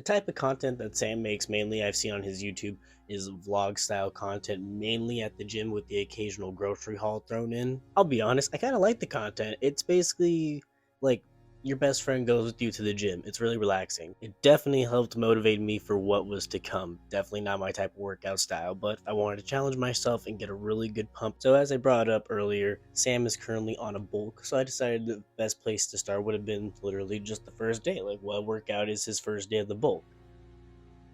The type of content that Sam makes mainly I've seen on his YouTube is vlog style content, mainly at the gym with the occasional grocery haul thrown in. I'll be honest, I kind of like the content. It's basically like your best friend goes with you to the gym. It's really relaxing. It definitely helped motivate me for what was to come. Definitely not my type of workout style, but I wanted to challenge myself and get a really good pump. So as I brought up earlier, Sam is currently on a bulk, so I decided the best place to start would have been literally just the first day. Like, what workout is his first day of the bulk?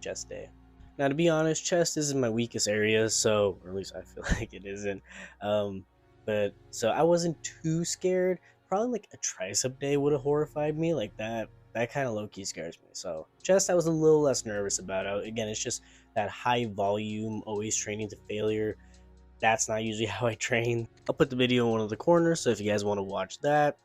Chest day. Now, to be honest, chest isn't my weakest area, so, or at least I feel like it isn't. Um, but so I wasn't too scared. Probably like a tricep day would have horrified me, like that. That kind of low key scares me. So chest, I was a little less nervous about. Again, it's just that high volume, always training to failure. That's not usually how I train. I'll put the video in one of the corners, so if you guys want to watch that,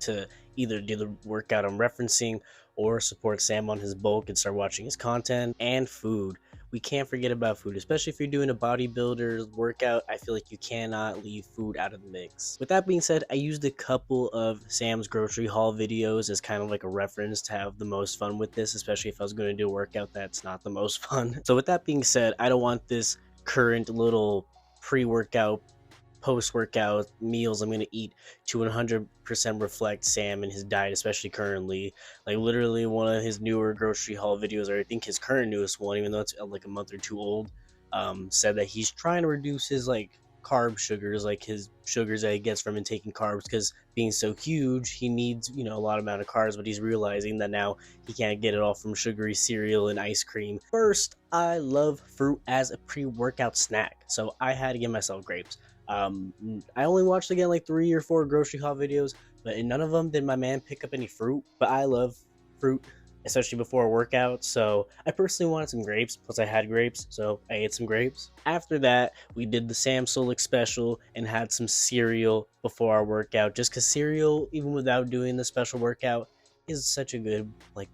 to either do the workout I'm referencing or support Sam on his bulk and start watching his content. And food. We can't forget about food, especially if you're doing a bodybuilder workout. I feel like you cannot leave food out of the mix. With that being said, I used a couple of Sam's grocery haul videos as kind of like a reference to have the most fun with this, especially if I was going to do a workout that's not the most fun. So with that being said, I don't want this current little pre-workout post-workout meals I'm going to eat to 100% reflect Sam and his diet, especially currently. Like literally one of his newer grocery haul videos, or I think his current newest one, even though it's like a month or two old, said that he's trying to reduce his like carb sugars, like his sugars that he gets from intaking carbs, because being so huge he needs, you know, a lot amount of carbs, but he's realizing that now he can't get it all from sugary cereal and ice cream. First, I love fruit as a pre-workout snack, so I had to give myself grapes. I only watched again like 3 or 4 grocery haul videos, but in none of them did my man pick up any fruit. But I love fruit, especially before a workout. So I personally wanted some grapes, plus I had grapes, so I ate some grapes. After that, we did the Sam Sulek special and had some cereal before our workout. Just because cereal, even without doing the special workout, is such a good like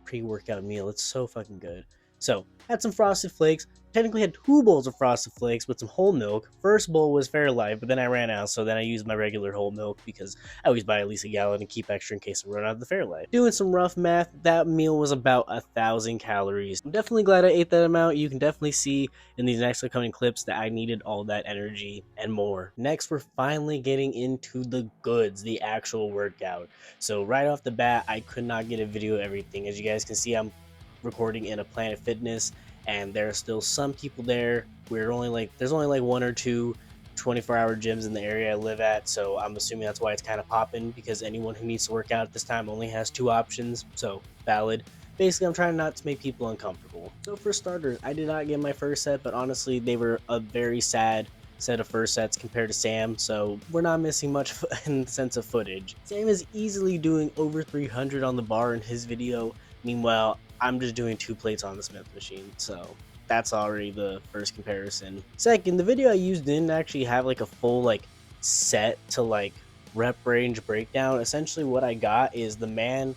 pre-workout meal. It's so fucking good. So had some frosted flakes. Technically had 2 bowls of frosted flakes with some whole milk. First bowl was Fairlife, but then I ran out, so then I used my regular whole milk because I always buy at least a gallon and keep extra in case I run out of the Fairlife. Doing some rough math, that meal was about 1,000 calories. I'm definitely glad I ate that amount. You can definitely see in these next upcoming clips that I needed all that energy and more. Next, we're finally getting into the goods, the actual workout. So right off the bat, I could not get a video of everything. As you guys can see, I'm recording in a Planet Fitness, and there are still some people there. There's only like 1 or 2 24-hour gyms in the area I live at, so I'm assuming that's why it's kind of popping, because anyone who needs to work out at this time only has 2 options, so valid. Basically, I'm trying not to make people uncomfortable. So for starters, I did not get my first set, but honestly, they were a very sad set of first sets compared to Sam, so we're not missing much in the sense of footage. Sam is easily doing over 300 on the bar in his video. Meanwhile, I'm just doing 2 plates on the Smith machine, so that's already the first comparison. Second, the video I used didn't actually have like a full like set to like rep range breakdown. Essentially what I got is the man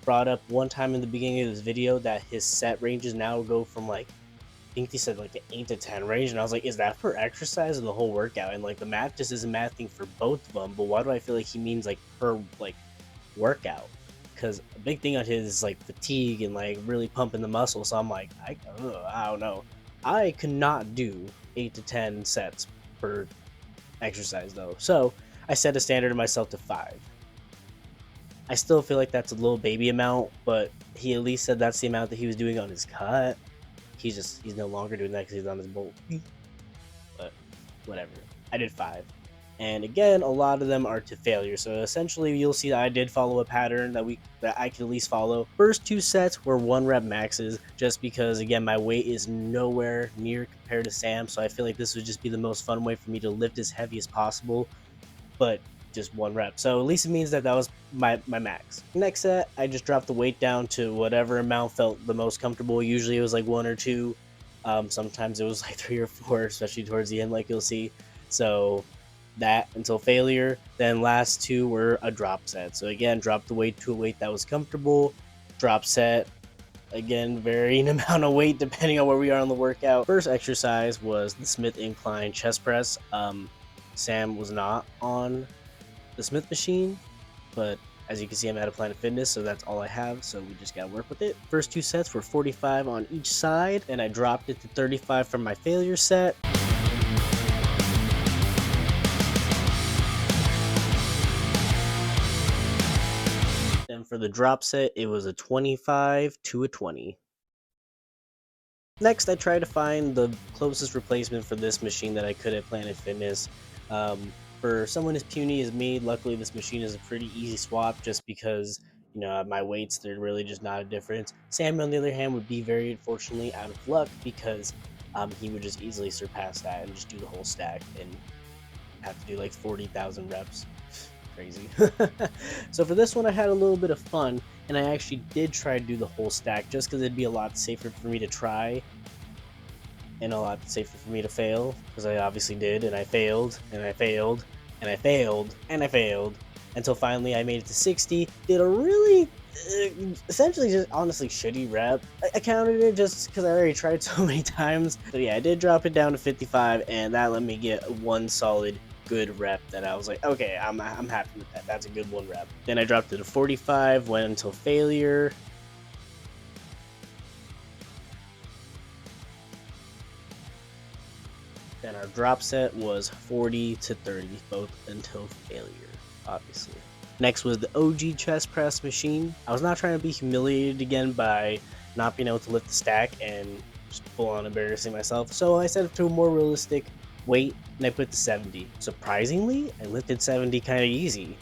brought up one time in the beginning of this video that his set ranges now go from like, I think he said like the 8 to 10 range, and I was like, is that for exercise or the whole workout? And like the math just isn't mathing for both of them, but why do I feel like he means like per like workout? Because a big thing on his is like fatigue and like really pumping the muscle. So I'm like, I don't know. I could not do 8 to 10 sets per exercise though. So I set a standard of myself to 5. I still feel like that's a little baby amount, but he at least said that's the amount that he was doing on his cut. He's no longer doing that because he's on his bolt. But whatever. I did 5. And again, a lot of them are to failure. So essentially, you'll see that I did follow a pattern that I could at least follow. First 2 sets were 1 rep maxes, just because again my weight is nowhere near compared to Sam. So I feel like this would just be the most fun way for me to lift as heavy as possible, but just 1 rep. So at least it means that was my max. Next set, I just dropped the weight down to whatever amount felt the most comfortable. Usually it was like 1 or 2. Sometimes it was like 3 or 4, especially towards the end, like you'll see. So that until failure. Then last 2 were a drop set. So again, drop the weight to a weight that was comfortable. Drop set, again, varying amount of weight depending on where we are on the workout. First exercise was the Smith incline chest press. Sam was not on the Smith machine, but As you can see, I'm out of Planet Fitness, so that's all I have, so we just gotta work with it. First 2 sets were 45 on each side, and I dropped it to 35 from my failure set. Then for the drop set, it was a 25 to a 20. Next, I tried to find the closest replacement for this machine that I could at Planet Fitness. For someone as puny as me, luckily this machine is a pretty easy swap just because, you know, at my weights, they're really just not a difference. Sam, on the other hand, would be very unfortunately out of luck because he would just easily surpass that and just do the whole stack and have to do like 40,000 reps. Crazy. So for this one, I had a little bit of fun, and I actually did try to do the whole stack just because it'd be a lot safer for me to try and a lot safer for me to fail, because I obviously did, and I failed, and I failed, and I failed, and I failed, until finally I made it to 60. Did a really, essentially just honestly shitty rep. I counted it just because I already tried so many times. So yeah, I did drop it down to 55, and that let me get one solid good rep that I was like, okay, I'm happy with that. That's a good one rep. Then I dropped it to 45, went until failure. Then our drop set was 40 to 30, both until failure, obviously. Next was the OG chest press machine. I was not trying to be humiliated again by not being able to lift the stack and just full on embarrassing myself, so I set it to a more realistic weight, and I put to 70. Surprisingly, I lifted 70 kind of easy.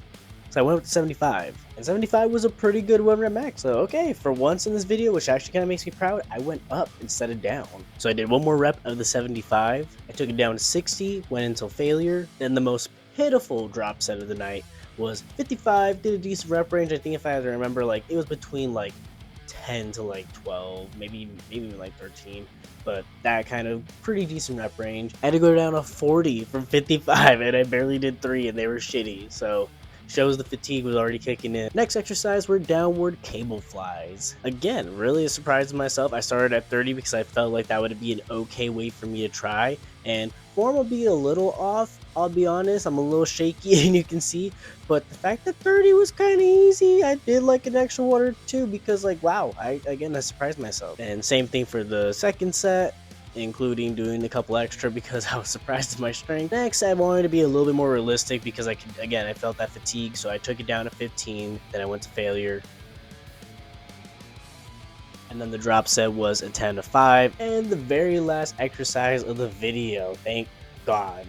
So I went with 75, and 75 was a pretty good 1 rep max. So okay, for once in this video, which actually kind of makes me proud, I went up instead of down. So I did one more rep of the 75. I took it down to 60, went until failure. Then the most pitiful drop set of the night was 55. Did a decent rep range. I think if I had to remember, like it was between like 10 to like 12, maybe even like 13, but that kind of pretty decent rep range. I had to go down to 40 from 55, and I barely did 3, and they were shitty, so shows the fatigue was already kicking in. Next exercise were downward cable flies. Again, really a surprise to myself. I started at 30 because I felt like that would be an okay weight for me to try, and form will be a little off, I'll be honest. I'm a little shaky, and you can see, but the fact that 30 was kind of easy, I did like an extra 1 or 2 because like, wow, I surprised myself. And same thing for the second set, including doing a couple extra because I was surprised at my strength. Next, I wanted to be a little bit more realistic because I felt that fatigue, so I took it down to 15, then I went to failure. And then the drop set was a 10 to 5, and the very last exercise of the video, thank God.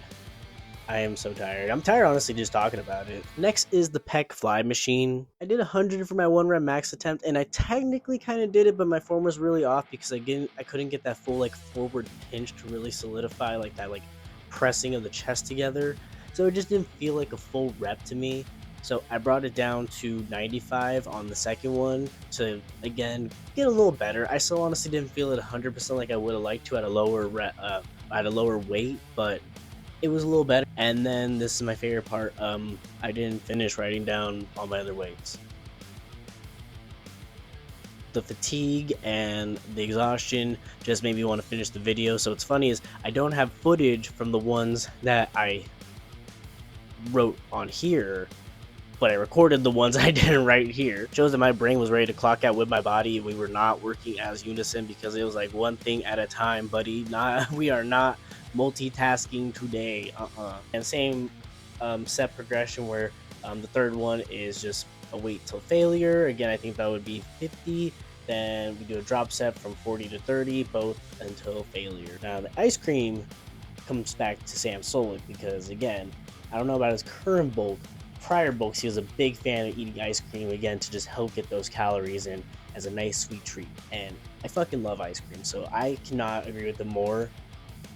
I am so tired. I'm tired, honestly, just talking about it. Next is the pec fly machine. I did 100 for my 1 rep max attempt, and I technically kind of did it, but my form was really off because I couldn't get that full like forward pinch to really solidify like that like pressing of the chest together. So it just didn't feel like a full rep to me. So I brought it down to 95 on the second one to again get a little better. I still honestly didn't feel it 100% like I would have liked to at a lower weight, but it was a little better. And then this is my favorite part. I didn't finish writing down all my other weights. The fatigue and the exhaustion just made me want to finish the video. So what's funny is I don't have footage from the ones that I wrote on here, but I recorded the ones I didn't write here. It shows that my brain was ready to clock out with my body. We were not working as unison because it was like one thing at a time, buddy. We are not multitasking today. And same set progression where the third one is just a weight till failure. Again, I think that would be 50. Then we do a drop set from 40 to 30, both until failure. Now the ice cream comes back to Sam Sulek because again, I don't know about his current bulk. Prior bulks, he was a big fan of eating ice cream again to just help get those calories in as a nice sweet treat. And I fucking love ice cream, so I cannot agree with him more.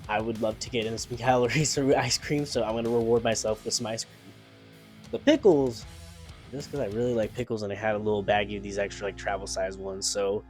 I would love to get in some calories through ice cream, so I'm gonna reward myself with some ice cream. The pickles, just because I really like pickles, and I had a little baggie of these extra like travel size ones, so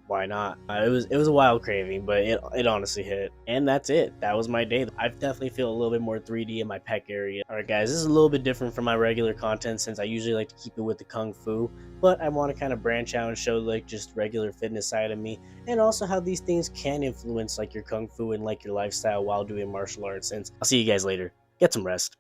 why not? It was a wild craving, but it honestly hit. And that's it. That was my day. I definitely feel a little bit more 3D in my pec area. Alright guys, this is a little bit different from my regular content since I usually like to keep it with the Kung Fu, but I want to kind of branch out and show like just regular fitness side of me, and also how these things can influence like your Kung Fu and like your lifestyle while doing martial arts. And I'll see you guys later. Get some rest.